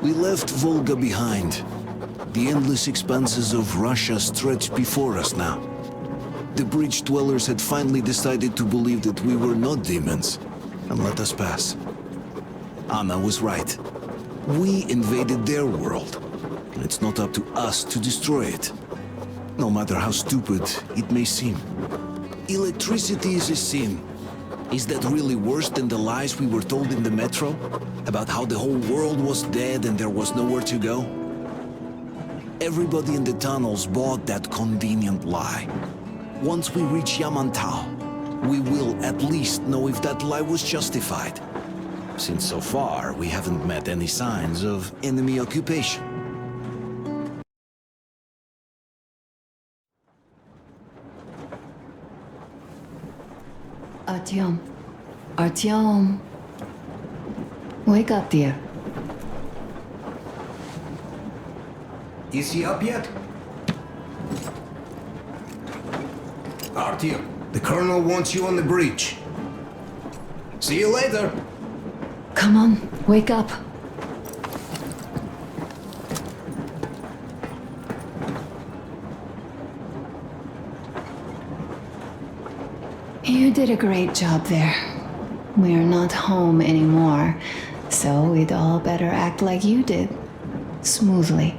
We left Volga behind. The endless expanses of Russia stretched before us now. The bridge dwellers had finally decided to believe that we were not demons, and let us pass. Anna was right. We invaded their world, and it's not up to us to destroy it. No matter how stupid it may seem. Electricity is a sin. Is that really worse than the lies we were told in the metro? About how the whole world was dead and there was nowhere to go? Everybody in the tunnels bought that convenient lie. Once we reach Yamantau, we will at least know if that lie was justified. Since so far, we haven't met any signs of enemy occupation. Artyom. Wake up, dear. Is he up yet? Artyom, the Colonel wants you on the bridge. See you later. Come on, wake up. You did a great job there. We're not home anymore, so we'd all better act like you did. Smoothly.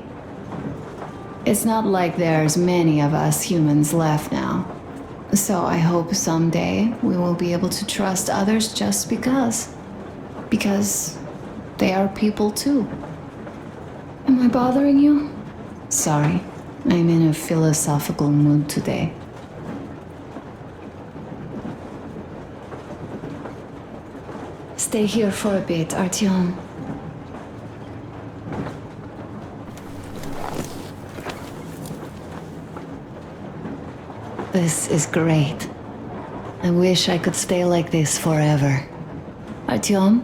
It's not like there's many of us humans left now. So I hope someday we will be able to trust others just because. Because they are people too. Am I bothering you? Sorry, I'm in a philosophical mood today. Stay here for a bit, Artyom. This is great. I wish I could stay like this forever. Artyom,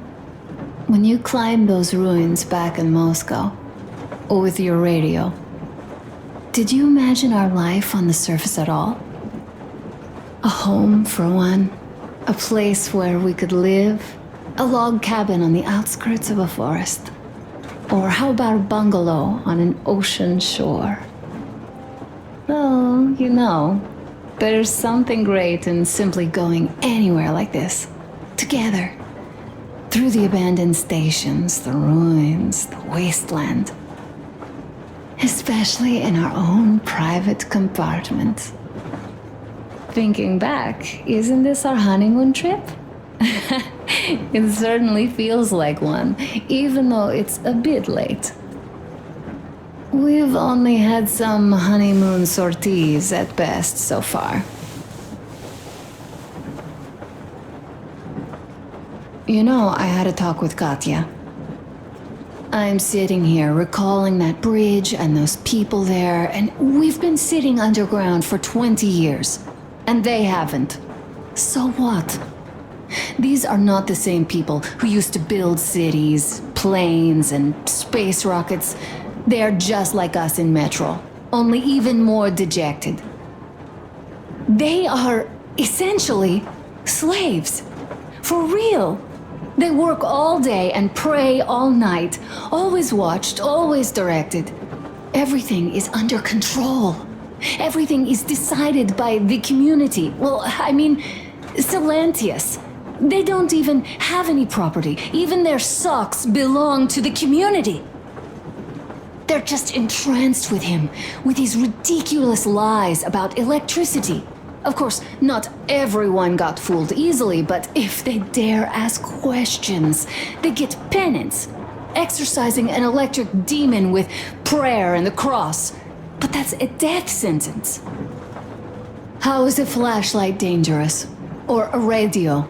when you climbed those ruins back in Moscow, or with your radio, did you imagine our life on the surface at all? A home, for one. A place where we could live. A log cabin on the outskirts of a forest. Or how about a bungalow on an ocean shore? Well, you know, there's something great in simply going anywhere like this, together. Through the abandoned stations, the ruins, the wasteland. Especially in our own private compartment. Thinking back, isn't this our honeymoon trip? It certainly feels like one, even though it's a bit late. We've only had some honeymoon sorties at best so far. You know, I had a talk with Katya. I'm sitting here recalling that bridge and those people there, and we've been sitting underground for 20 years, and they haven't. So what? These are not the same people who used to build cities, planes, and space rockets. They are just like us in Metro, only even more dejected. They are essentially slaves. For real. They work all day and pray all night, always watched, always directed. Everything is under control. Everything is decided by the community. Well, I mean, Silantius. They don't even have any property. Even their socks belong to the community. They're just entranced with him, with his ridiculous lies about electricity. Of course, not everyone got fooled easily, but if they dare ask questions, they get penance, exorcising an electric demon with prayer and the cross. But that's a death sentence. How is a flashlight dangerous? Or a radio?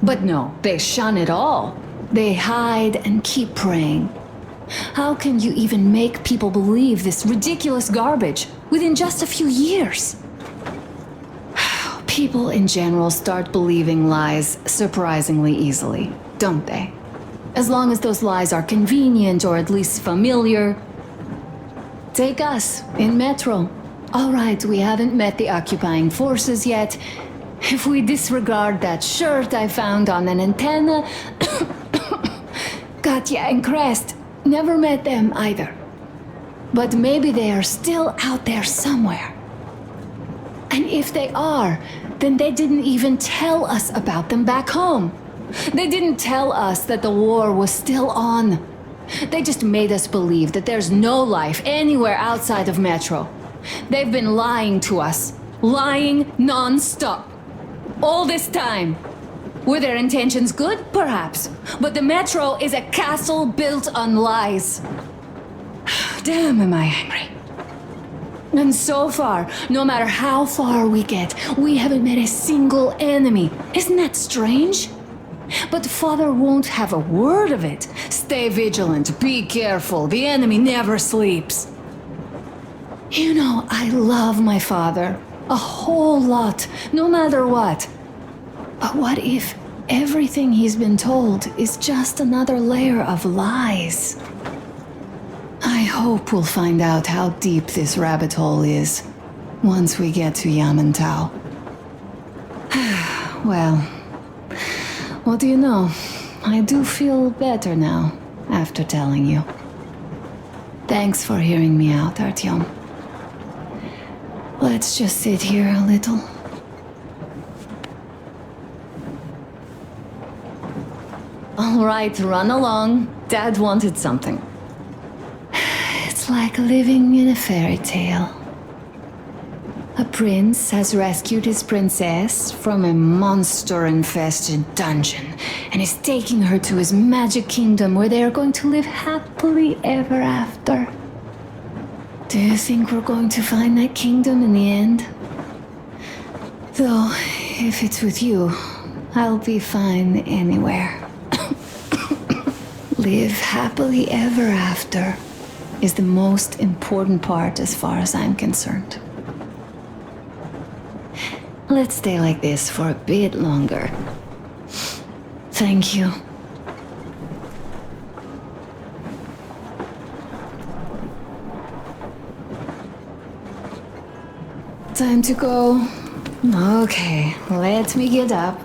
But no, they shun it all. They hide and keep praying. How can you even make people believe this ridiculous garbage within just a few years? People in general start believing lies surprisingly easily, don't they? As long as those lies are convenient or at least familiar. Take us, in Metro. All right, we haven't met the occupying forces yet. If we disregard that shirt I found on an antenna... Katya and Crest. Never met them either. But maybe they are still out there somewhere. And if they are, then they didn't even tell us about them back home. They didn't tell us that the war was still on. They just made us believe that there's no life anywhere outside of Metro. They've been lying to us. Lying non-stop. All this time. Were their intentions good? Perhaps. But the Metro is a castle built on lies. Damn, am I angry. And so far, no matter how far we get, we haven't met a single enemy. Isn't that strange? But Father won't have a word of it. Stay vigilant, be careful, the enemy never sleeps. You know, I love my father. A whole lot, no matter what. But what if everything he's been told is just another layer of lies? I hope we'll find out how deep this rabbit hole is once we get to Yamantau. Well, what do you know? I do feel better now after telling you. Thanks for hearing me out, Artyom. Let's just sit here a little. All right, run along. Dad wanted something. It's like living in a fairy tale. A prince has rescued his princess from a monster-infested dungeon and is taking her to his magic kingdom where they are going to live happily ever after. Do you think we're going to find that kingdom in the end? Though, if it's with you, I'll be fine anywhere. Live happily ever after is the most important part as far as I'm concerned. Let's stay like this for a bit longer. Thank you. Time to go. Okay, let me get up.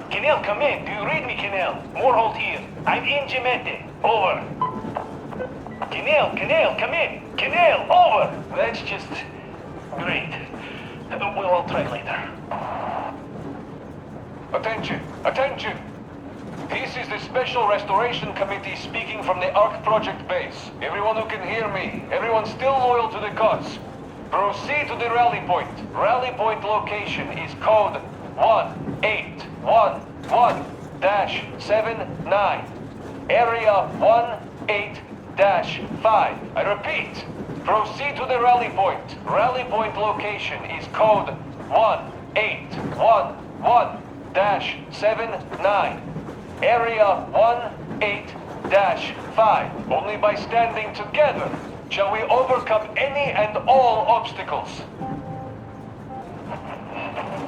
Kenel, come in. Do you read me, Kenel? Morehold here. I'm in Gigabyte. Over. Kenel, come in. Kenel, over. That's just great. We'll all try later. Attention! This is the Special Restoration Committee speaking from the Ark Project base. Everyone who can hear me, everyone still loyal to the cause, proceed to the rally point. Rally point location is code 1811-79. Area 18-5. I repeat. Proceed to the rally point. Rally point location is code 1811-79. Area 18-5. Only by standing together shall we overcome any and all obstacles.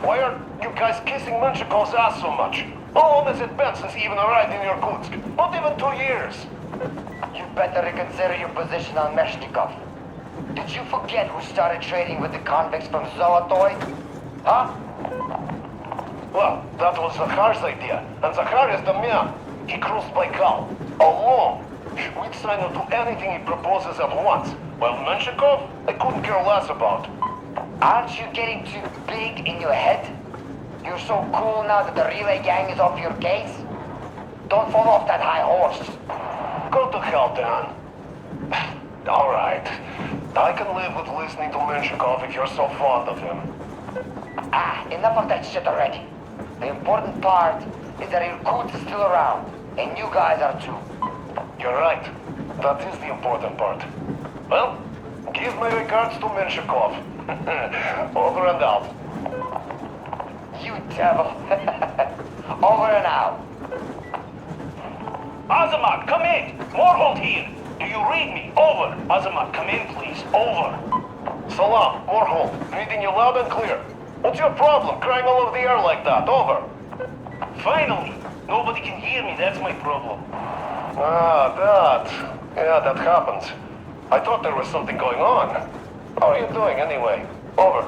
Why are you guys kissing Menshikov's ass so much? How long has it been since he even arrived in Irkutsk? Not even 2 years. You better reconsider your position on Meshnikov. Did you forget who started trading with the convicts from Zolotoy? Huh? Well, that was Zakhar's idea, and Zakhar is the man. He crossed Baikal, alone. We'd sign on to anything he proposes at once, while Menshikov, I couldn't care less about. Aren't you getting too big in your head? You're so cool now that the relay gang is off your case? Don't fall off that high horse. Go to hell, Dan. All right. I can live with listening to Menshikov if you're so fond of him. Enough of that shit already. The important part is that Irkutsk is still around, and you guys are too. You're right. That is the important part. Well, give my regards to Menshikov. Over and out. You devil. Over and out. Azamat, come in! Morehold here! Do you read me? Over! Azamat, come in, please. Over! Salam, Morehold. Reading you loud and clear. What's your problem, crying all over the air like that? Over! Finally! Nobody can hear me, that's my problem. Ah, that. Yeah, that happened. I thought there was something going on. How are you doing anyway? Over.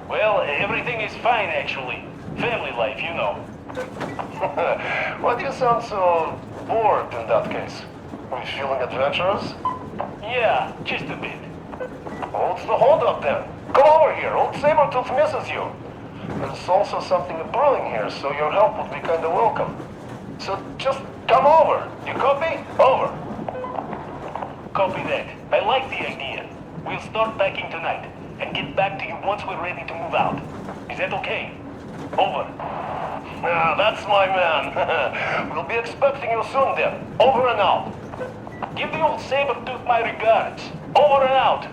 Well, everything is fine actually. Family life, you know. Why do you sound so bored in that case? Are you feeling adventurous? Yeah, just a bit. What's the holdup then? Come over here, old Sabretooth misses you. There's also something brewing here, so your help would be kinda welcome. So just come over. You copy? Over. Copy that. I like the idea. We'll start packing tonight and get back to you once we're ready to move out. Is that okay? Over. Ah, that's my man. We'll be expecting you soon then. Over and out. Give the old Sabretooth my regards. Over and out.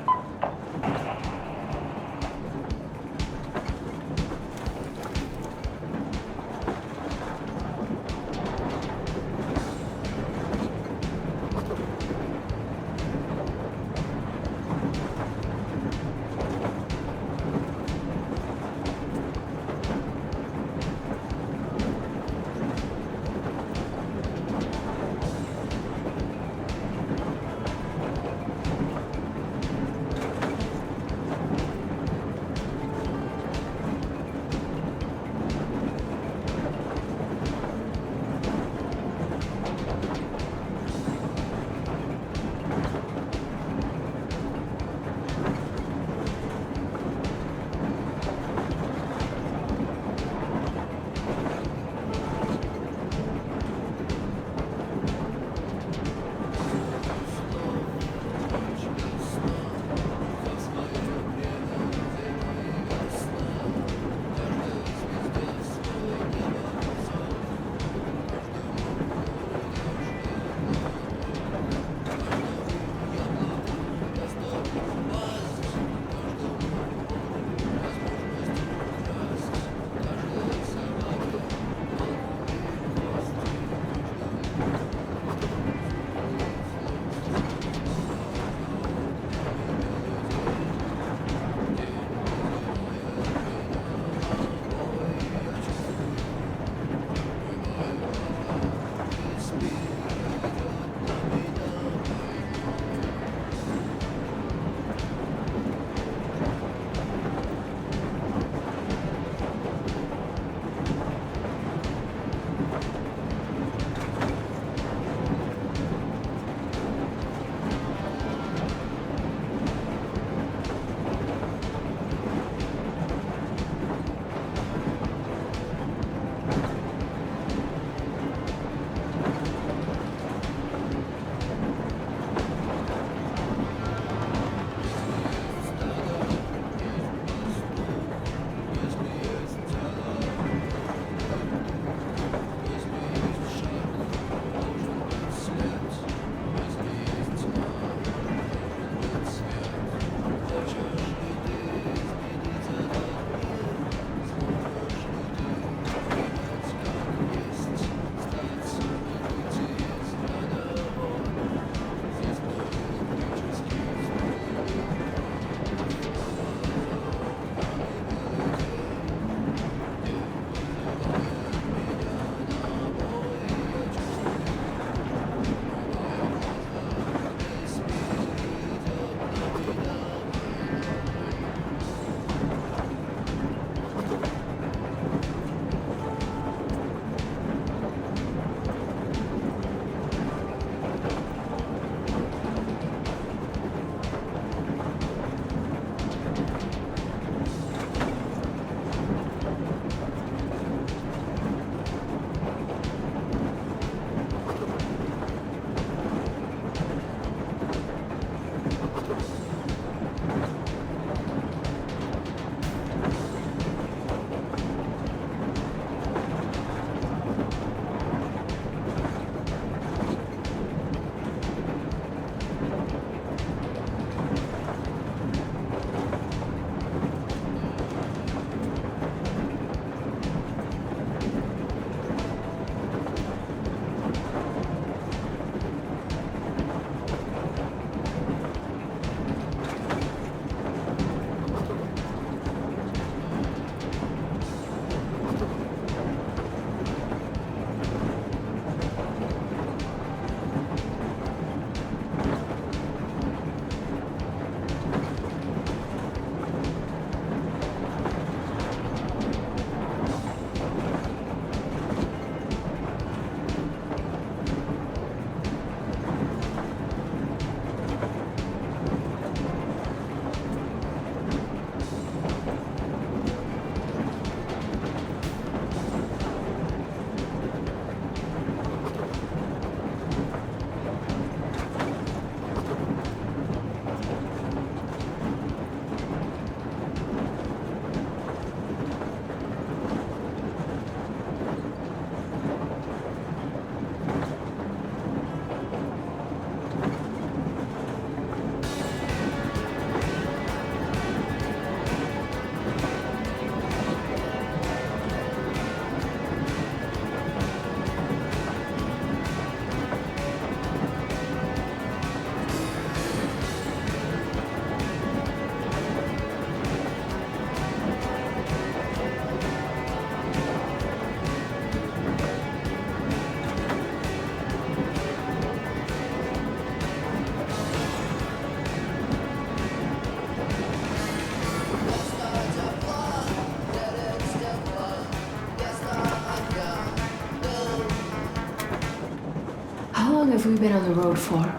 long have we been on the road for?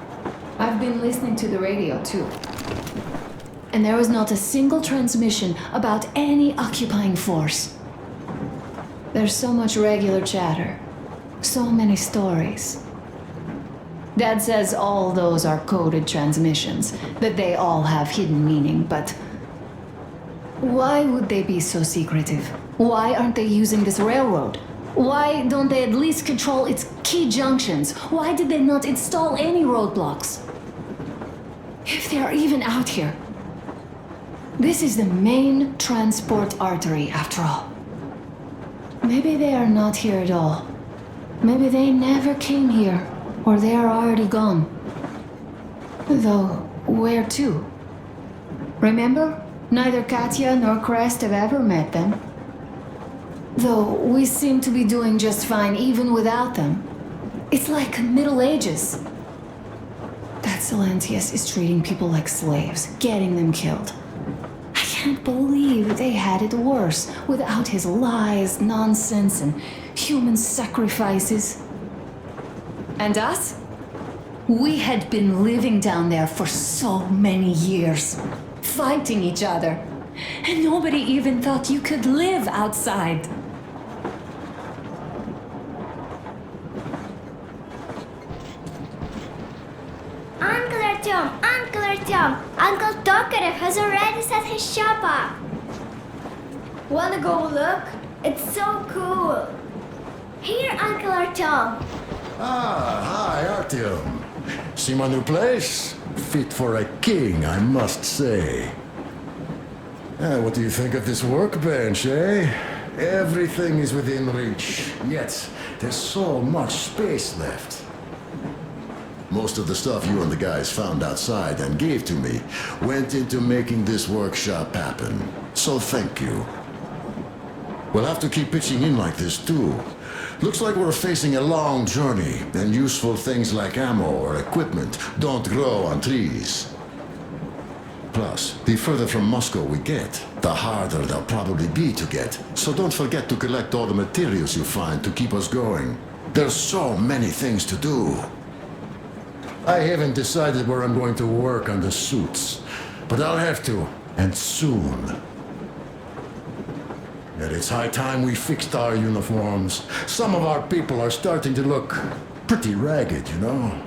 I've been listening to the radio too. And there was not a single transmission about any occupying force. There's so much regular chatter. So many stories. Dad says all those are coded transmissions, that they all have hidden meaning, but why would they be so secretive? Why aren't they using this railroad? Why don't they at least control its key junctions? Why did they not install any roadblocks? If they are even out here. This is the main transport artery, after all. Maybe they are not here at all. Maybe they never came here, or they are already gone. Though, where to? Remember? Neither Katya nor Crest have ever met them. Though we seem to be doing just fine even without them. It's like Middle Ages. That Silentius is treating people like slaves, getting them killed. I can't believe they had it worse without his lies, nonsense, and human sacrifices. And us? We had been living down there for so many years, fighting each other. And nobody even thought you could live outside. Uncle Artyom! Uncle Tokarev has already set his shop up! Wanna go look? It's so cool! Here, Uncle Artyom! Ah, hi, Artyom. See my new place? Fit for a king, I must say. What do you think of this workbench, eh? Everything is within reach, yet there's so much space left. Most of the stuff you and the guys found outside and gave to me went into making this workshop happen. So thank you. We'll have to keep pitching in like this too. Looks like we're facing a long journey, and useful things like ammo or equipment don't grow on trees. Plus, the further from Moscow we get, the harder they'll probably be to get. So don't forget to collect all the materials you find to keep us going. There's so many things to do. I haven't decided where I'm going to work on the suits, but I'll have to, and soon. And it's high time we fixed our uniforms. Some of our people are starting to look pretty ragged, you know?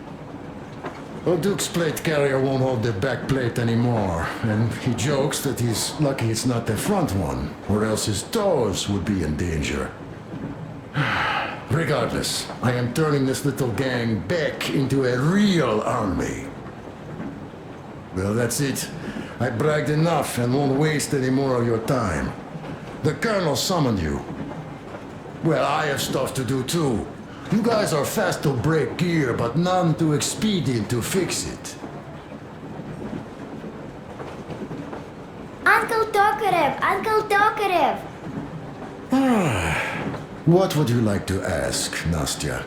Well, Duke's plate carrier won't hold the back plate anymore, and he jokes that he's lucky it's not the front one, or else his toes would be in danger. Regardless, I am turning this little gang back into a real army. Well, that's it. I bragged enough and won't waste any more of your time. The Colonel summoned you. Well, I have stuff to do too. You guys are fast to break gear, but none too expedient to fix it. Uncle Tokarev! Uncle Tokarev! What would you like to ask, Nastya?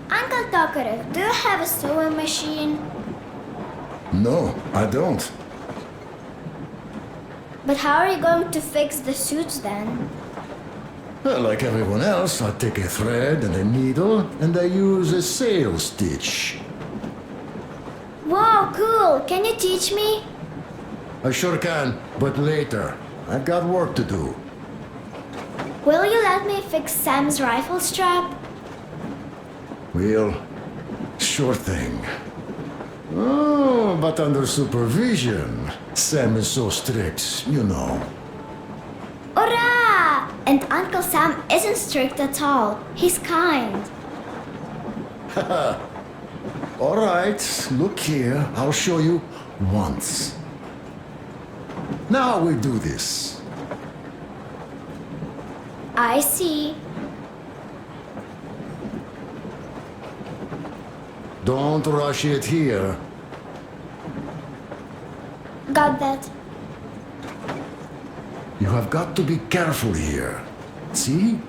Uncle Tokarev, do you have a sewing machine? No, I don't. But how are you going to fix the suits then? Well, like everyone else, I take a thread and a needle, and I use a sail stitch. Wow, cool! Can you teach me? I sure can, but later. I've got work to do. Will you let me fix Sam's rifle strap? Well, sure thing. Oh, but under supervision. Sam is so strict, you know. Hurrah! And Uncle Sam isn't strict at all. He's kind. All right, look here. I'll show you once. Now we do this. I see. Don't rush it here. Got that. You have got to be careful here. See?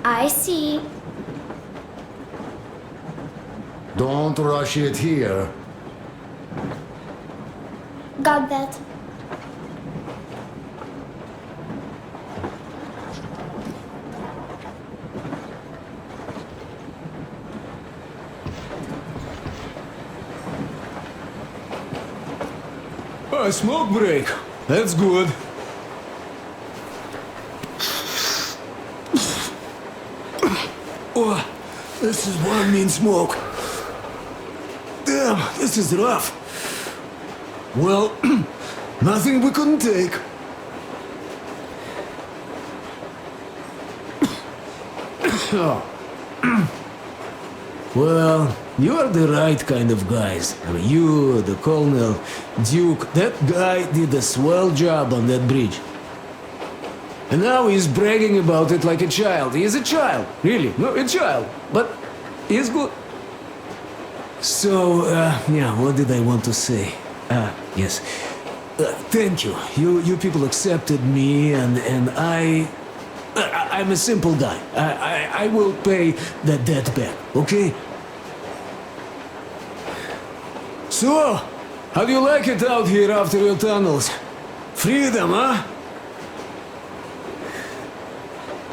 I see. Don't rush it here. Got that. Oh, a smoke break. That's good. Oh, this is one mean smoke. Damn, this is rough. Well, nothing we couldn't take. Well, you are the right kind of guys. I mean, you, the Colonel, Duke, that guy did a swell job on that bridge. And now he's bragging about it like a child. He is a child, really, no, a child. But he's good. So, yeah, what did I want to say? Yes. Thank you. You people accepted me, and I'm a simple guy. I will pay the debt back, okay? So, how do you like it out here after your tunnels? Freedom, huh?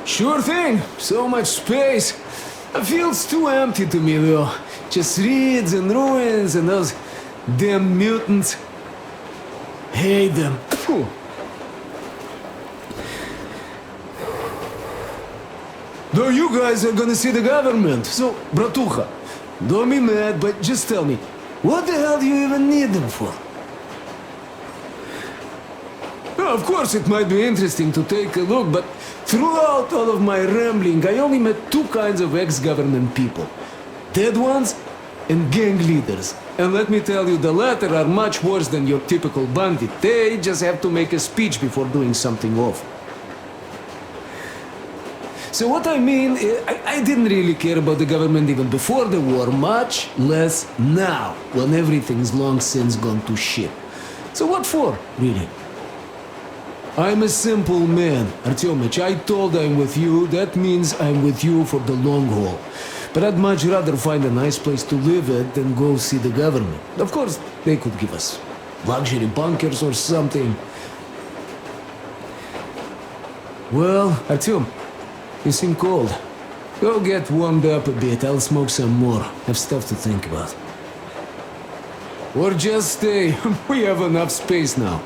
Sure thing. So much space. It feels too empty to me, though. Just reeds and ruins and those damn mutants. Hate them. Phew. Though you guys are gonna see the government, so, bratucha, don't be mad, but just tell me, what the hell do you even need them for? Well, of course, it might be interesting to take a look, but throughout all of my rambling, I only met two kinds of ex-government people. Dead ones and gang leaders. And let me tell you, the latter are much worse than your typical bandit. They just have to make a speech before doing something awful. So what I mean, I didn't really care about the government even before the war, much less now, when everything's long since gone to shit. So what for, really? I'm a simple man, Artyomich. I told I'm with you, that means I'm with you for the long haul. But I'd much rather find a nice place to live at than go see the government. Of course, they could give us luxury bunkers or something. Well, Artyom, you seem cold. Go get warmed up a bit, I'll smoke some more. Have stuff to think about. Or just stay, we have enough space now.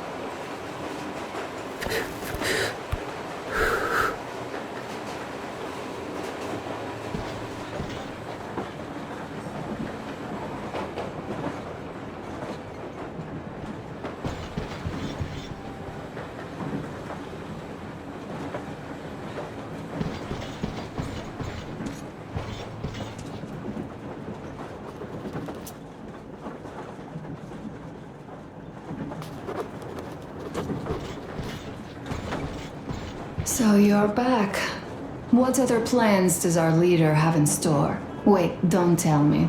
So you're back. What other plans does our leader have in store? Wait, don't tell me.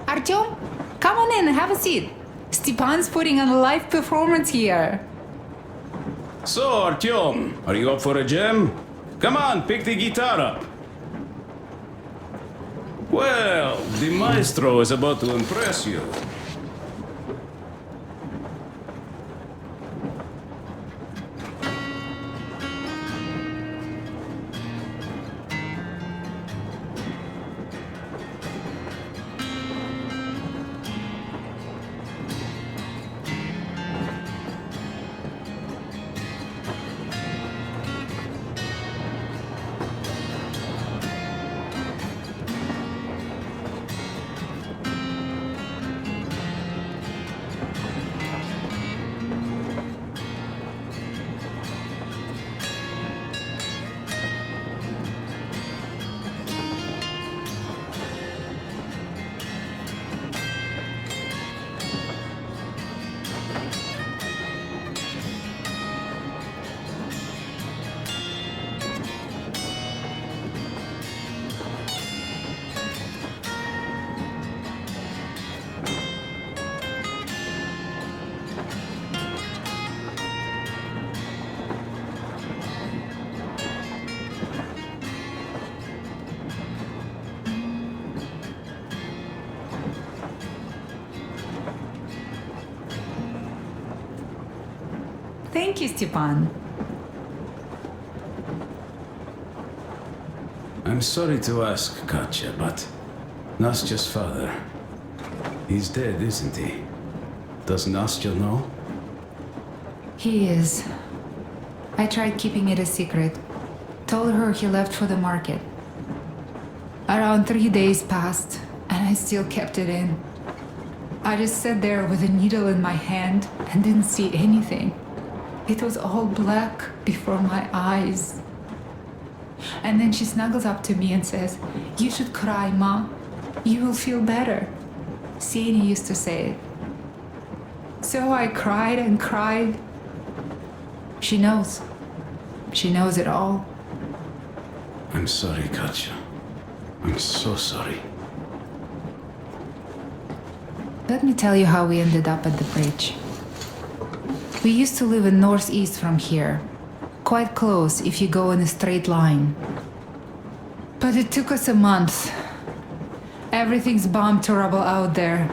Artyom, come on in, have a seat. Stepan's putting on a live performance here. So, Artyom, are you up for a jam? Come on, pick the guitar up. Well, the maestro is about to impress you. Thank you, Stepan. I'm sorry to ask, Katya, but Nastya's father, he's dead, isn't he? Does Nastya know? He is. I tried keeping it a secret. Told her he left for the market. Around 3 days passed, and I still kept it in. I just sat there with a needle in my hand and didn't see anything. It was all black before my eyes. And then she snuggles up to me and says, "You should cry, Ma. You will feel better." Sienna used to say it. So I cried and cried. She knows. She knows it all. I'm sorry, Katya. I'm so sorry. Let me tell you how we ended up at the bridge. We used to live in northeast from here. Quite close if you go in a straight line. But it took us a month. Everything's bombed to rubble out there.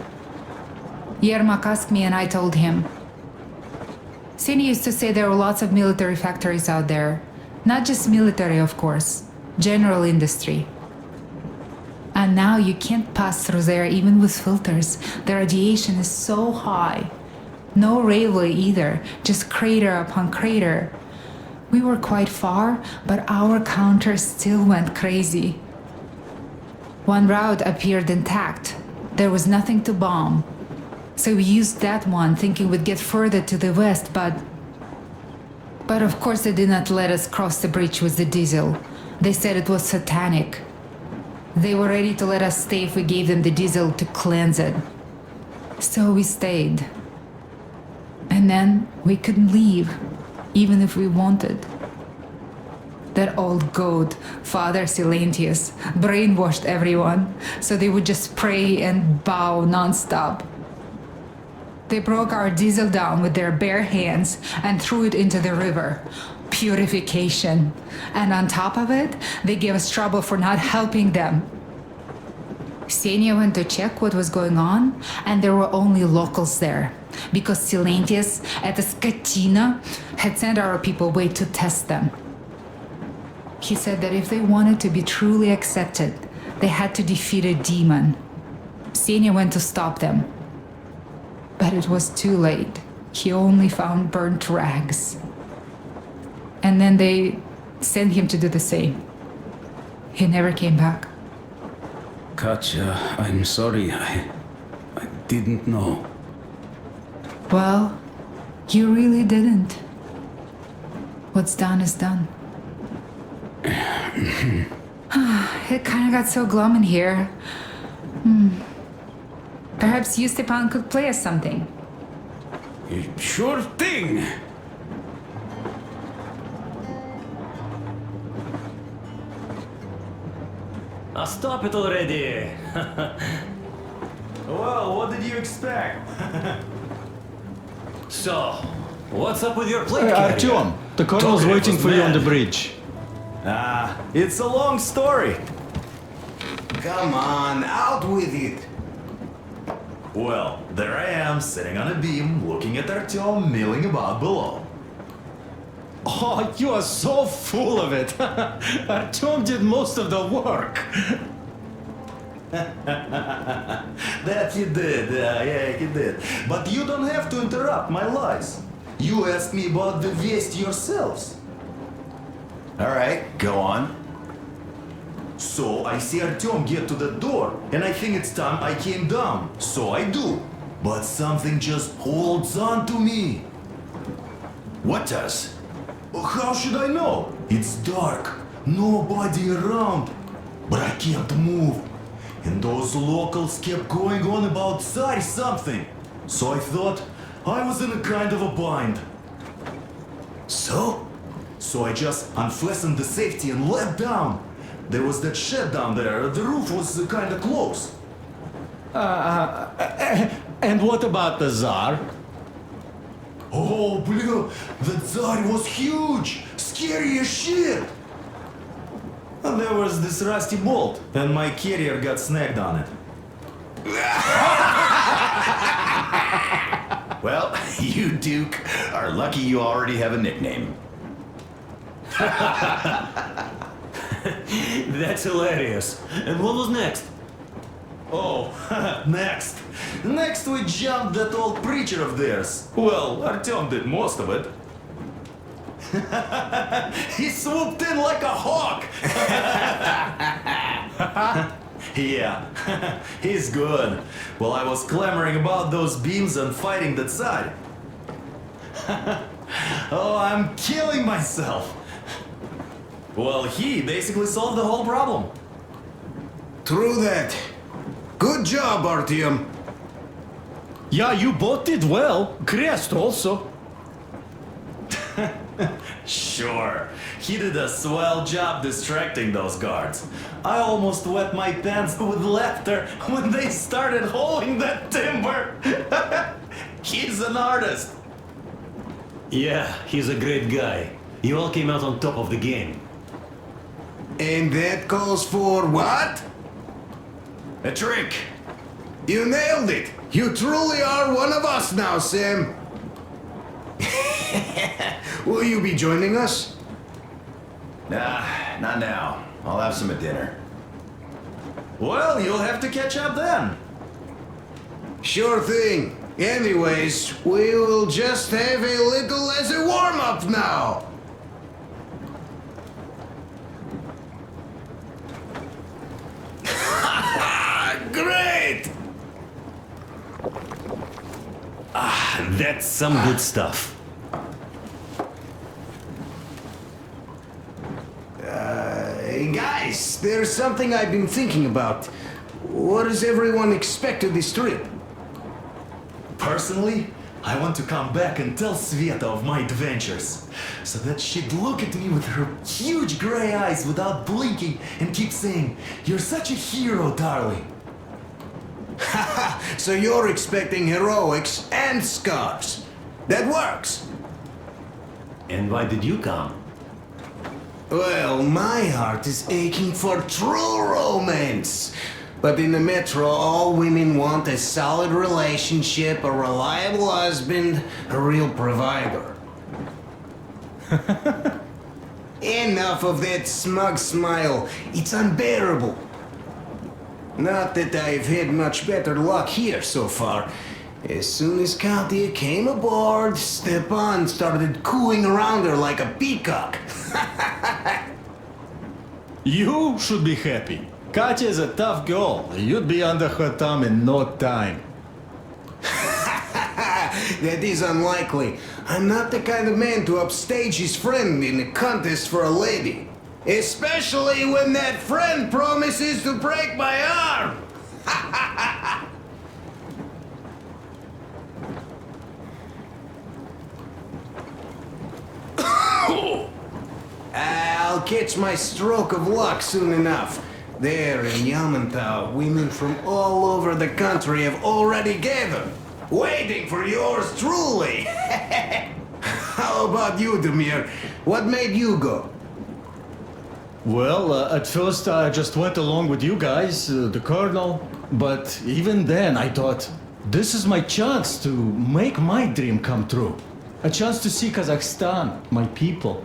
Yermak asked me and I told him. Sini used to say there were lots of military factories out there. Not just military, of course. General industry. And now you can't pass through there even with filters. The radiation is so high. No railway either, just crater upon crater. We were quite far, but our counter still went crazy. One route appeared intact. There was nothing to bomb. So we used that one, thinking we'd get further to the west, but of course they did not let us cross the bridge with the diesel. They said it was satanic. They were ready to let us stay if we gave them the diesel to cleanse it. So we stayed. And then we couldn't leave, even if we wanted. That old goat, Father Silentius, brainwashed everyone, so they would just pray and bow non-stop. They broke our diesel down with their bare hands and threw it into the river. Purification. And on top of it, they gave us trouble for not helping them. Ksenia went to check what was going on, and there were only locals there, because Silentius at the Skatina had sent our people away to test them. He said that if they wanted to be truly accepted, they had to defeat a demon. Ksenia went to stop them. But it was too late. He only found burnt rags. And then they sent him to do the same. He never came back. Katya, I'm sorry. I didn't know. Well, you really didn't. What's done is done. It kind of got so glum in here. Perhaps you, Stepan, could play us something. Sure thing! Stop it already! Well, what did you expect? So, what's up with your plate carrier? Artyom, the colonel's waiting for you on the bridge. It's a long story. Come on, out with it. Well, there I am, sitting on a beam, looking at Artyom milling about below. Oh, you are so full of it. Artyom did most of the work. That he did, yeah, he did. But you don't have to interrupt my lies. You asked me about the waste yourselves. Alright, go on. So I see Artyom get to the door, and I think it's time I came down. So I do. But something just holds on to me. What does? How should I know? It's dark, nobody around. But I can't move. And those locals kept going on about Tsar something. So I thought I was in a kind of a bind. So I just unfastened the safety and leapt down. There was that shed down there. The roof was kind of close. And what about the Tsar? Oh, blue, the Tsar was huge, scary as shit. And there was this rusty bolt, and my carrier got snagged on it. Well, you, Duke, are lucky you already have a nickname. That's hilarious. And what was next? Oh, next. Next we jumped that old preacher of theirs. Well, Artyom did most of it. He swooped in like a hawk. Yeah, he's good. While I was clamoring about those beams and fighting that side. Oh, I'm killing myself. Well, he basically solved the whole problem. True that. Good job, Artyom. Yeah, you both did well. Crest also. Sure, he did a swell job distracting those guards. I almost wet my pants with laughter when they started hauling that timber. He's an artist. Yeah, he's a great guy. You all came out on top of the game. And that calls for what? A trick. You nailed it. You truly are one of us now, Sam. Will you be joining us? Nah, not now. I'll have some at dinner. Well, you'll have to catch up then. Sure thing. Anyways, we will just have a little as a warm-up now. Great! Ah, that's some good stuff. Hey guys, there's something I've been thinking about. What does everyone expect of this trip? Personally, I want to come back and tell Sveta of my adventures, so that she'd look at me with her huge gray eyes without blinking and keep saying, "You're such a hero, darling." Haha, so you're expecting heroics and scars. That works. And why did you come? Well, my heart is aching for true romance. But in the metro, all women want a solid relationship, a reliable husband, a real provider. Enough of that smug smile. It's unbearable. Not that I've had much better luck here so far. As soon as Katya came aboard, Stepan started cooing around her like a peacock. You should be happy. Katya is a tough girl. You'd be under her thumb in no time. That is unlikely. I'm not the kind of man to upstage his friend in a contest for a lady. Especially when that friend promises to break my arm! I'll catch my stroke of luck soon enough. There in Yamantau, women from all over the country have already gathered, waiting for yours truly. How about you, Demir? What made you go? Well, at first I just went along with you guys, the Colonel. But even then I thought, this is my chance to make my dream come true. A chance to see Kazakhstan, my people.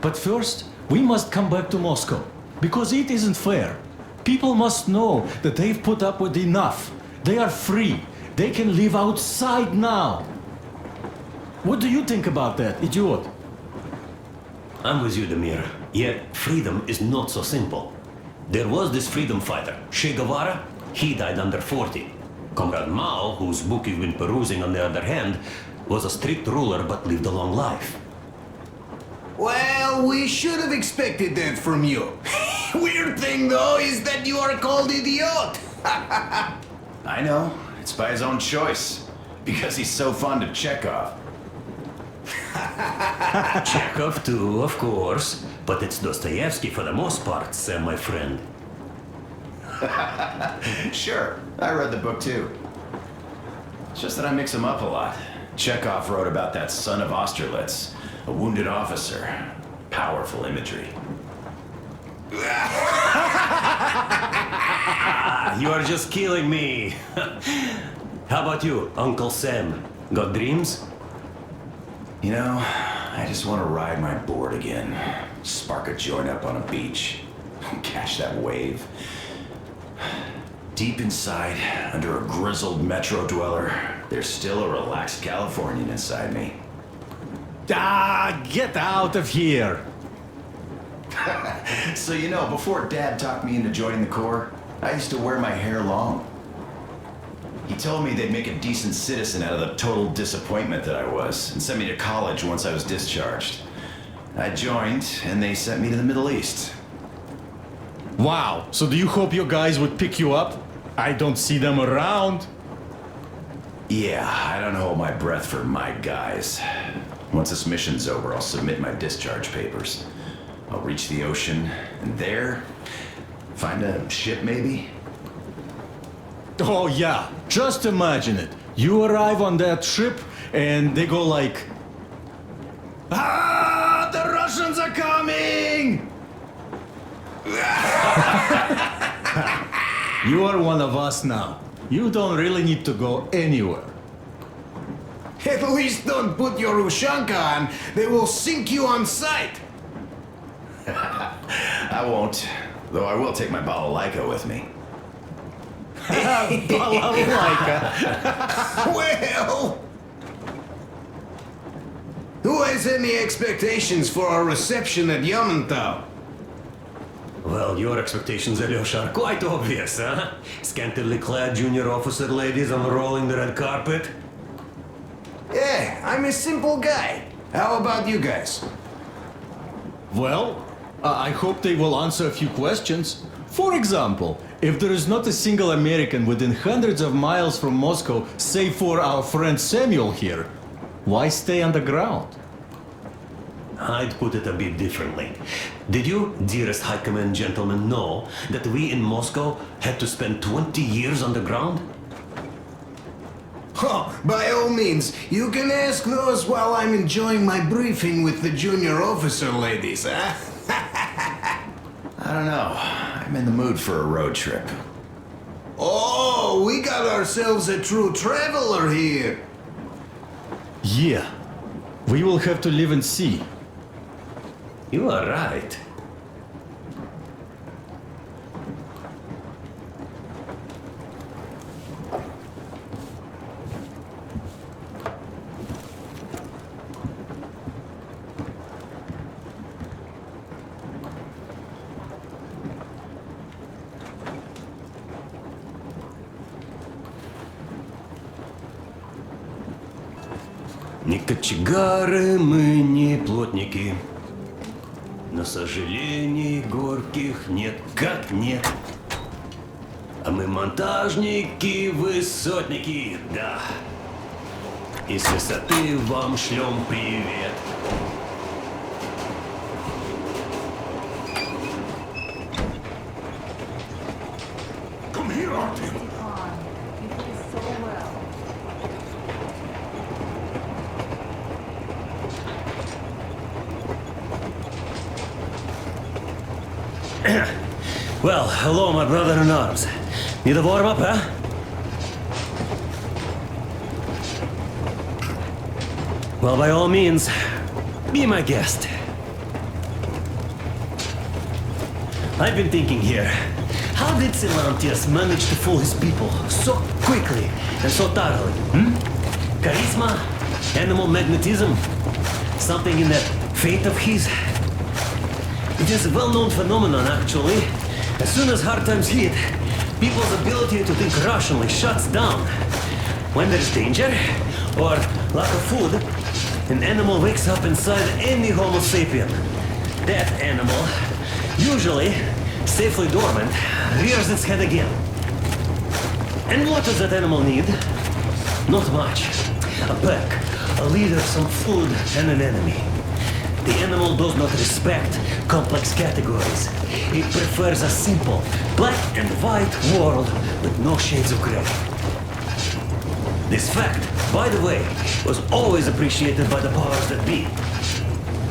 But first, we must come back to Moscow, because it isn't fair. People must know that they've put up with enough. They are free. They can live outside now. What do you think about that, idiot? I'm with you, Demir. Yet, freedom is not so simple. There was this freedom fighter, Che Guevara. He died under 40. Comrade Mao, whose book you've been perusing on the other hand, was a strict ruler but lived a long life. Well, we should have expected that from you. Weird thing, though, is that you are called idiot. I know. It's by his own choice. Because he's so fond of Chekhov. Chekhov too, of course. But it's Dostoevsky for the most part, Sam, my friend. Sure, I read the book too. It's just that I mix them up a lot. Chekhov wrote about that son of Austerlitz, a wounded officer. Powerful imagery. You are just killing me. How about you, Uncle Sam? Got dreams? You know, I just want to ride my board again. spark a joint up on a beach, catch that wave. Deep inside, under a grizzled metro dweller, there's still a relaxed Californian inside me. Ah, get out of here! So you know, before Dad talked me into joining the Corps, I used to wear my hair long. He told me they'd make a decent citizen out of the total disappointment that I was, and sent me to college once I was discharged. I joined, and they sent me to the Middle East. Wow, so do you hope your guys would pick you up? I don't see them around. Yeah, I don't hold my breath for my guys. Once this mission's over, I'll submit my discharge papers. I'll reach the ocean, and there, find a ship maybe? Oh yeah, just imagine it. You arrive on that ship, and they go like... Ah, the Russians are coming! You are one of us now. You don't really need to go anywhere. At least don't put your Ushanka on. They will sink you on sight. I won't, though I will take my balalaika with me. Balalaika. Well... Who has any expectations for our reception at Yamantau? Well, your expectations, Alyosha, are quite obvious, huh? Scantily clad junior officer ladies unrolling the red carpet. Yeah, I'm a simple guy. How about you guys? Well, I hope they will answer a few questions. For example, if there is not a single American within hundreds of miles from Moscow, save for our friend Samuel here, why stay underground? I'd put it a bit differently. Did you, dearest High Command gentlemen, know that we in Moscow had to spend 20 years underground? Oh, by all means, you can ask those while I'm enjoying my briefing with the junior officer ladies, huh? I don't know. I'm in the mood for a road trip. Oh, we got ourselves a true traveler here. Yeah, we will have to live and see. You are right. Не кочегары мы, не плотники. Но сожалений горьких нет, как нет. А мы монтажники, высотники, да. И с высоты вам шлем привет. Come here, Artyom. Well, hello, my brother in arms. Need a warm up, huh? Well, by all means, be my guest. I've been thinking here, how did Silantius manage to fool his people so quickly and so thoroughly? Charisma? Animal magnetism? Something in that faith of his? It is a well-known phenomenon, actually. As soon as hard times hit, people's ability to think rationally shuts down. When there's danger, or lack of food, an animal wakes up inside any Homo sapien. That animal, usually safely dormant, rears its head again. And what does that animal need? Not much. A pack, a leader, some food, and an enemy. The animal does not respect complex categories. It prefers a simple, black and white world with no shades of gray. This fact, by the way, was always appreciated by the powers that be.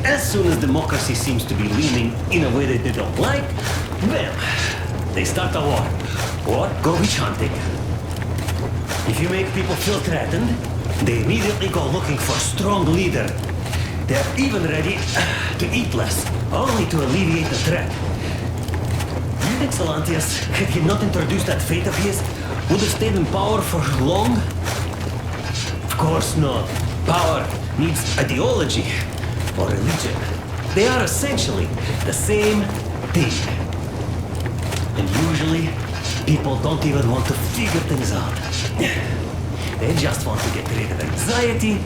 As soon as democracy seems to be leaning in a way that they don't like, bam, they start a war, or go witch hunting. If you make people feel threatened, they immediately go looking for a strong leader. They're even ready to eat less, only to alleviate the threat. Do you think Salantius, had he not introduced that fate of his, would have stayed in power for long? Of course not. Power needs ideology or religion. They are essentially the same thing. And usually, people don't even want to figure things out. They just want to get rid of anxiety,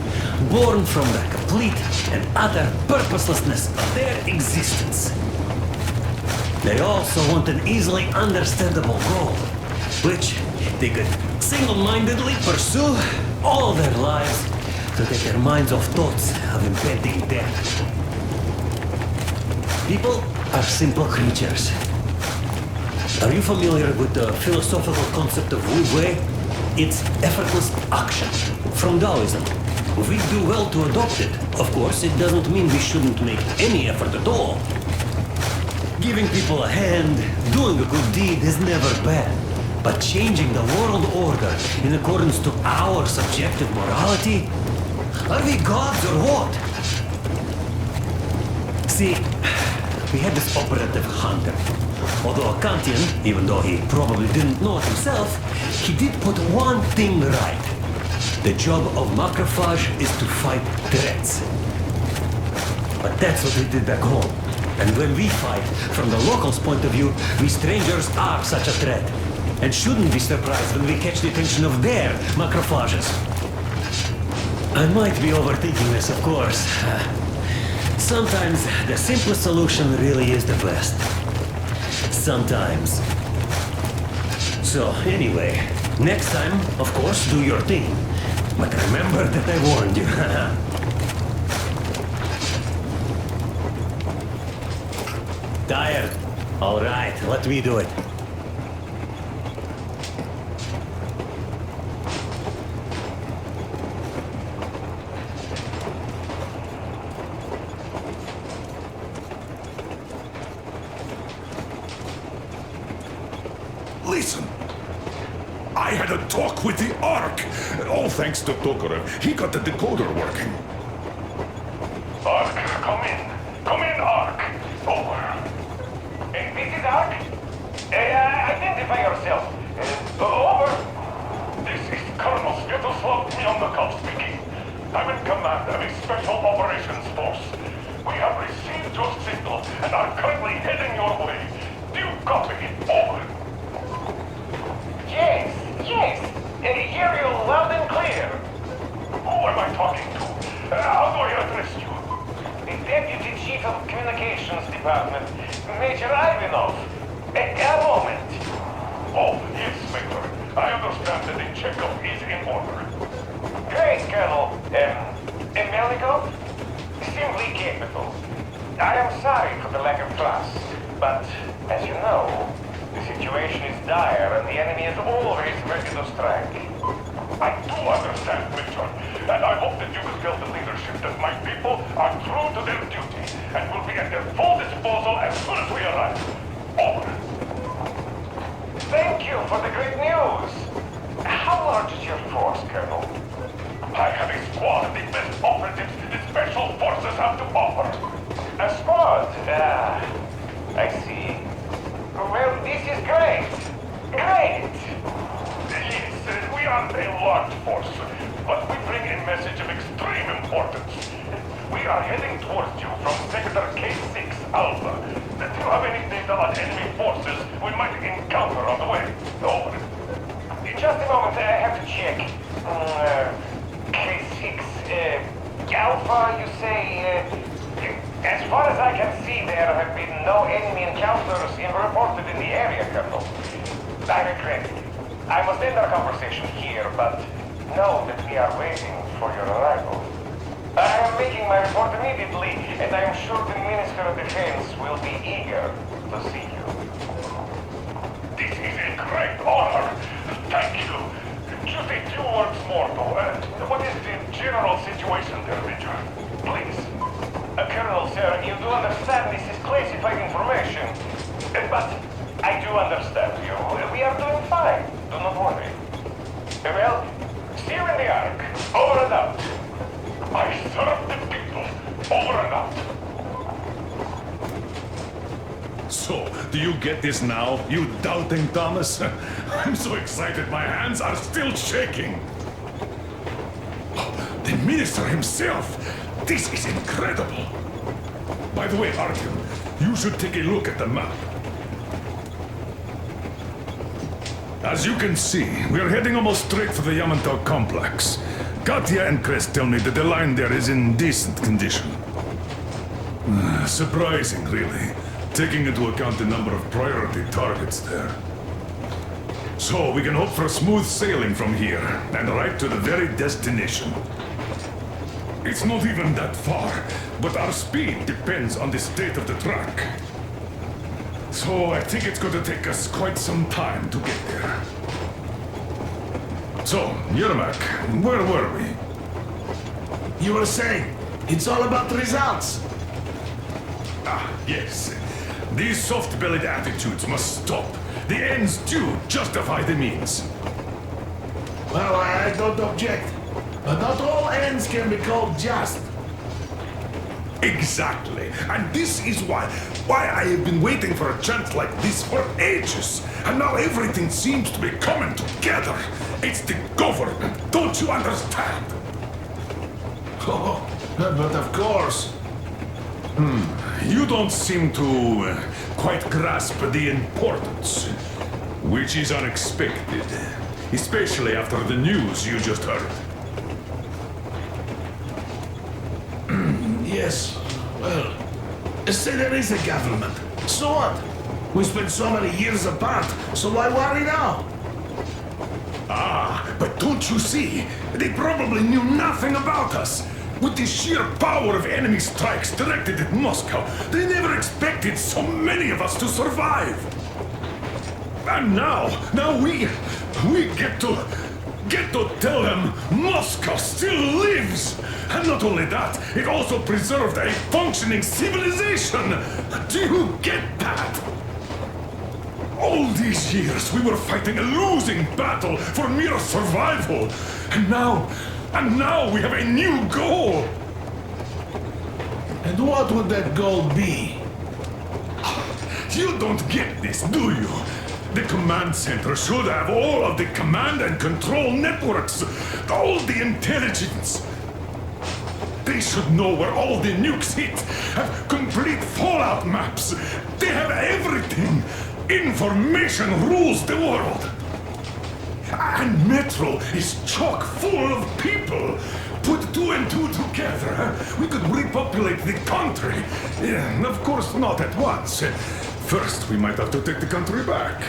born from the complete and utter purposelessness of their existence. They also want an easily understandable goal, which they could single-mindedly pursue all their lives to take their minds off thoughts of impending death. People are simple creatures. Are you familiar with the philosophical concept of Wu Wei? It's effortless action, from Taoism. We do well to adopt it. Of course, it doesn't mean we shouldn't make any effort at all. Giving people a hand, doing a good deed is never bad. But changing the world order in accordance to our subjective morality? Are we gods or what? See, we had this operative hunter. Although a Kantian, even though he probably didn't know it himself, he did put one thing right. The job of macrophage is to fight threats. But that's what we did back home. And when we fight, from the locals' point of view, we strangers are such a threat. And shouldn't be surprised when we catch the attention of their macrophages. I might be overthinking this, of course. Sometimes the simplest solution really is the best. Sometimes. So, anyway, next time, of course, do your thing. But remember that I warned you. Tired? All right, let me do it. Listen, I had a talk with the Ark. All thanks to Tokarev. He got the decoder working. Ark, come in. Come in, Ark. Over. This is Ark? Identify yourself. Over. This is Colonel Svetoslav Myonakov speaking. I'm in command of a special operations force. We have received your signal and are currently heading your way. Do you copy? Over. Yes. Hear you loud and clear. Who am I talking to? How do I address you? The Deputy Chief of Communications Department, Major Ivanov. A moment. Oh, yes, Major. I understand that the checkup is in order. Great, Colonel. Melikov? Simply capable. I am sorry for the lack of trust, but, as you know, the situation is dire and the enemy is always ready to strike. I do understand, Major, and I hope that you will tell the leadership that my people are true to their duty and will be at their full disposal as soon as we arrive. Over. Thank you for the great news. How large is your force, Colonel? I have a squad of the best operatives the Special Forces have to offer. A squad? I see. Well, this is great. Great! Yes, we are a large force, but we bring a message of extreme importance. We are heading towards you from Sector K6 Alpha. Do you have any data on enemy forces we might encounter on the way? Over. Just a moment, I have to check. K6 Alpha, you say? As far as I can see, there have been no enemy encounters reported in the area, Colonel. I regret it. I must end our conversation here, but know that we are waiting for your arrival. I am making my report immediately, and I am sure the Minister of Defense will be eager to see you. This is a great honor. Thank you. Just a few words more, though. What is the general situation there, Major? Please. Colonel, sir, you do understand this is classified information. But I do understand you. We are doing fine. Do not worry. Well, see you in the Ark. Over and out. I serve the people. Do you get this now, you doubting Thomas? I'm so excited my hands are still shaking. Oh, the minister himself! This is incredible! By the way, Artyom, you should take a look at the map. As you can see, we are heading almost straight for the Yamantau complex. Katya and Crest tell me that the line there is in decent condition. Surprising, really, taking into account the number of priority targets there. So we can hope for smooth sailing from here, and right to the very destination. It's not even that far, but our speed depends on the state of the track. So I think it's going to take us quite some time to get there. So, Yermak, where were we? You were saying, it's all about results. Ah, yes. These soft-bellied attitudes must stop. The ends do justify the means. Well, I don't object. But not all ends can be called just. Exactly. And this is why I have been waiting for a chance like this for ages. And now everything seems to be coming together. It's the government. Don't you understand? Oh, but of course. You don't seem to quite grasp the importance, which is unexpected, especially after the news you just heard. Yes, well, say there is a government. So what? We spent so many years apart, so why worry now? Ah, but don't you see? They probably knew nothing about us. With the sheer power of enemy strikes directed at Moscow, they never expected so many of us to survive. And now we get to tell them Moscow still lives. And not only that, it also preserved a functioning civilization. Do you get that? All these years we were fighting a losing battle for mere survival. And now we have a new goal! And what would that goal be? You don't get this, do you? The command center should have all of the command and control networks, all the intelligence. They should know where all the nukes hit, have complete fallout maps. They have everything. Information rules the world. And Metro is chock full of people. Put two and two together, we could repopulate the country. Of course, not at once. First, we might have to take the country back.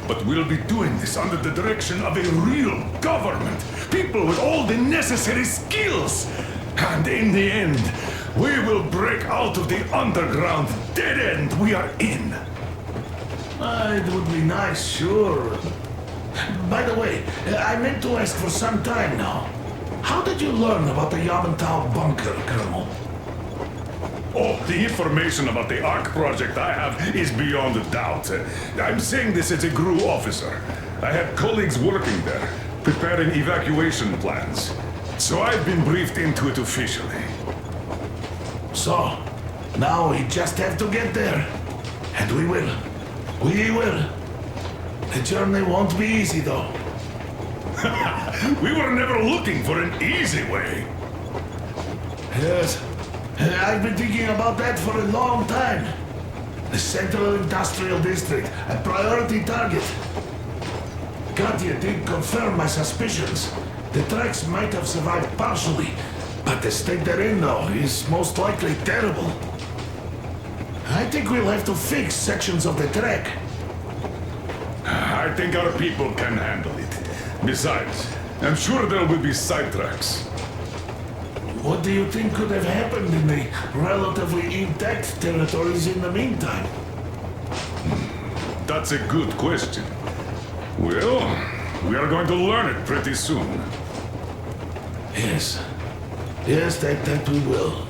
But we'll be doing this under the direction of a real government. People with all the necessary skills. And in the end, we will break out of the underground dead end we are in. It would be nice, sure. By the way, I meant to ask for some time now. How did you learn about the Yamantau bunker, Colonel? Oh, the information about the ARC project I have is beyond a doubt. I'm saying this as a GRU officer. I had colleagues working there, preparing evacuation plans. So I've been briefed into it officially. So, now we just have to get there. And we will. We will. The journey won't be easy, though. We were never looking for an easy way. Yes. I've been thinking about that for a long time. The Central Industrial District, a priority target. Katya did confirm my suspicions. The tracks might have survived partially, but the state they're in, though, is most likely terrible. I think we'll have to fix sections of the track. I think our people can handle it. Besides, I'm sure there will be sidetracks. What do you think could have happened in the relatively intact territories in the meantime? That's a good question. Well, we are going to learn it pretty soon. Yes. Yes, that we will.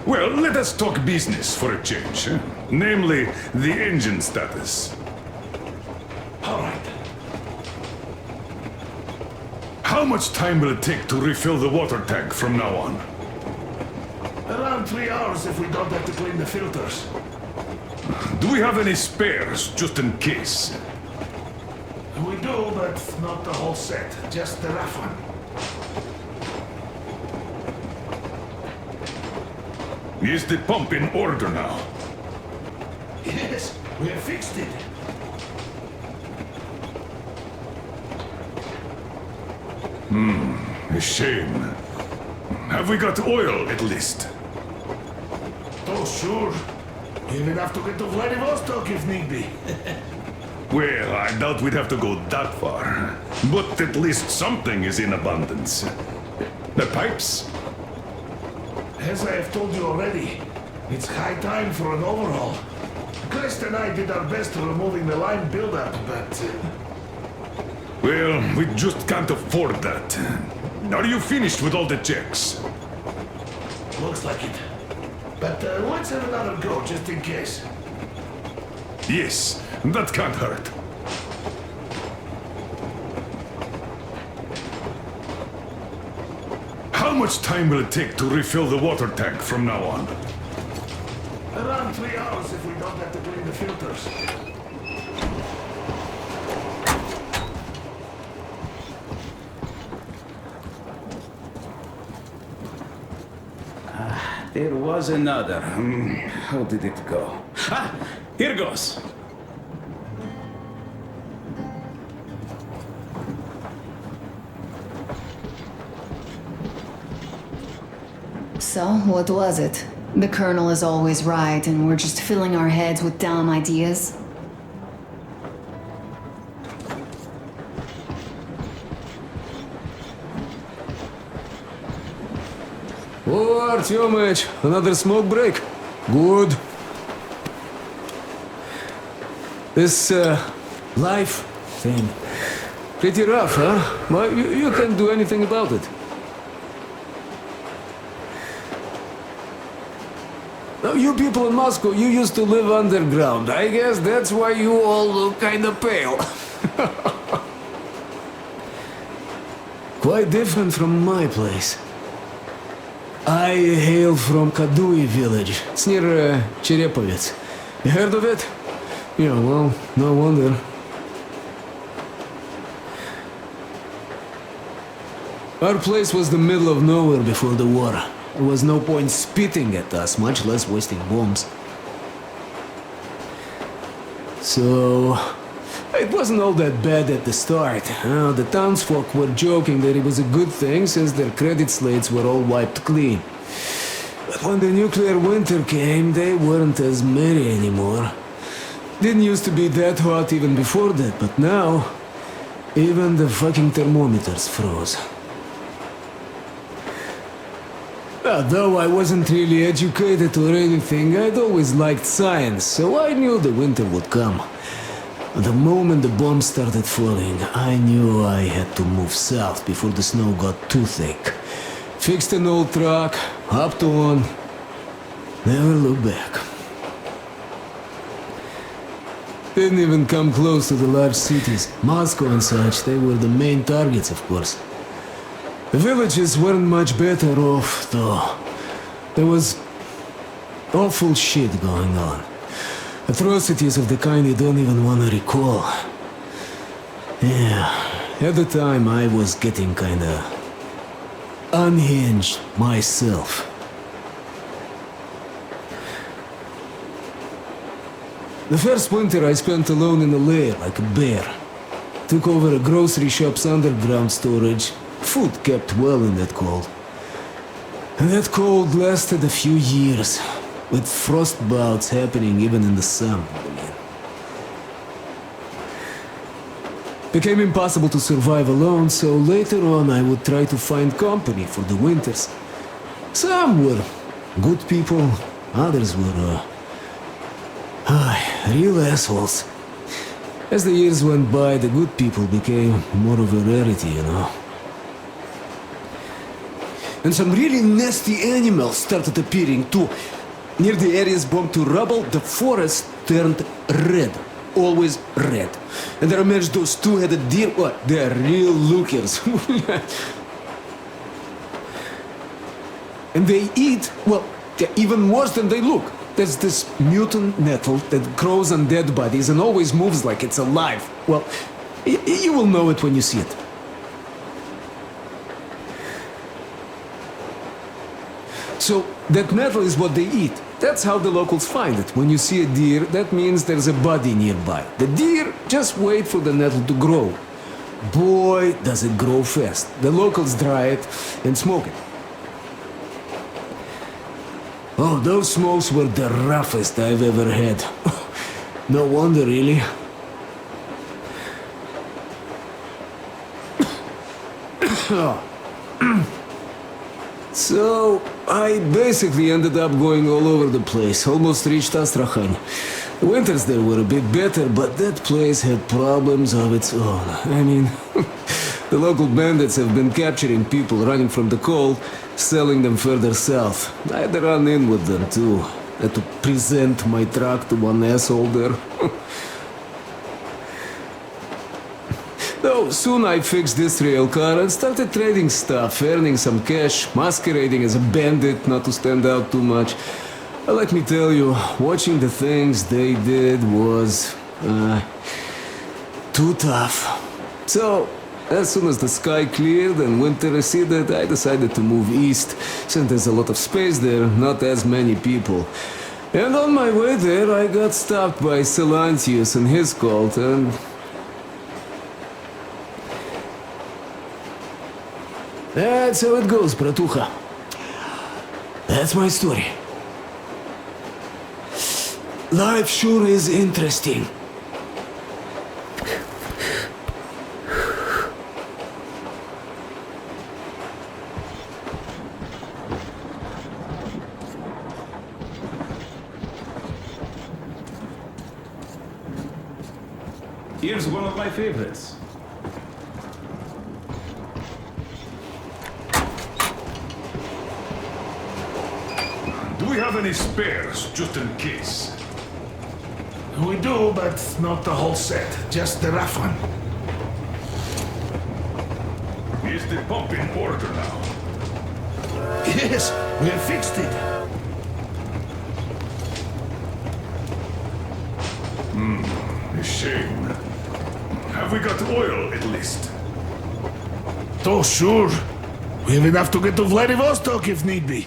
Well, Let us talk business for a change. Namely, the engine status. All right. How much time will it take to refill the water tank from now on? Around 3 hours if we don't have to clean the filters. Do we have any spares, just in case? We do, but not the whole set. Just the rough one. Is the pump in order now? Yes, we have fixed it. A shame. Have we got oil, at least? Oh, sure. Even have to get to Vladivostok if need be. Well, I doubt we'd have to go that far. But at least something is in abundance. The pipes? As I have told you already, it's high time for an overhaul. Crest and I did our best removing the line buildup, but... Well, we just can't afford that. Are you finished with all the checks? Looks like it. But let's have another go, just in case. Yes, that can't hurt. How much time will it take to refill the water tank from now on? Around 3 hours if we don't have to clean the filters. There was another. How did it go? Ah, here goes. So, what was it? The Colonel is always right, and we're just filling our heads with dumb ideas? Oh, Artyomich, another smoke break. Good. This, life thing. Pretty rough, huh? But you can't do anything about it. Now, you people in Moscow, you used to live underground. I guess that's why you all look kinda pale. Quite different from my place. I hail from Kadui village. It's near Cherepovets. You heard of it? Yeah, well, no wonder. Our place was the middle of nowhere before the war. There was no point spitting at us, much less wasting bombs. So... it wasn't all that bad at the start. The townsfolk were joking that it was a good thing since their credit slates were all wiped clean. But when the nuclear winter came, they weren't as merry anymore. Didn't used to be that hot even before that, but now... even the fucking thermometers froze. Though I wasn't really educated or anything, I'd always liked science, so I knew the winter would come. The moment the bombs started falling, I knew I had to move south before the snow got too thick. Fixed an old truck, hopped on, never looked back. Didn't even come close to the large cities. Moscow and such, they were the main targets, of course. The villages weren't much better off, though. There was awful shit going on. Atrocities of the kind you don't even want to recall. Yeah, at the time I was getting kinda... unhinged myself. The first winter I spent alone in a lair, like a bear. Took over a grocery shop's underground storage. Food kept well in that cold. And that cold lasted a few years, with frost bouts happening even in the summer. Became impossible to survive alone, so later on I would try to find company for the winters. Some were good people, others were, real assholes. As the years went by, the good people became more of a rarity, you know. And some really nasty animals started appearing too. near the areas bombed to rubble, the forest turned red. Always red. And there emerged those two-headed deer. What? They are real lookers. And they eat, well, they're even worse than they look. There's this mutant nettle that grows on dead bodies and always moves like it's alive. Well, you will know it when you see it. So, that nettle is what they eat. That's how the locals find it. When you see a deer, that means there's a body nearby. The deer just wait for the nettle to grow. Boy, does it grow fast. The locals dry it and smoke it. Oh, those smokes were the roughest I've ever had. No wonder, really. So, I basically ended up going all over the place, almost reached Astrakhan. The winters there were a bit better, but that place had problems of its own. I mean, the local bandits have been capturing people running from the cold, selling them further south. I had to run in with them too. Had to present my truck to one asshole there. Though soon I fixed this rail car and started trading stuff, earning some cash, masquerading as a bandit not to stand out too much. But let me tell you, watching the things they did was too tough. So, as soon as the sky cleared and winter receded, I decided to move east, since there's a lot of space there, not as many people. And on my way there, I got stopped by Silantius and his cult, and that's how it goes, bratucha. That's my story. Life sure is interesting. Here's one of my favorites. Do we have any spares, just in case? We do, but not the whole set. Just the rough one. Is the pump in order now? Yes, we have fixed it. A shame. Have we got oil, at least? Oh, sure. We have enough to get to Vladivostok if need be.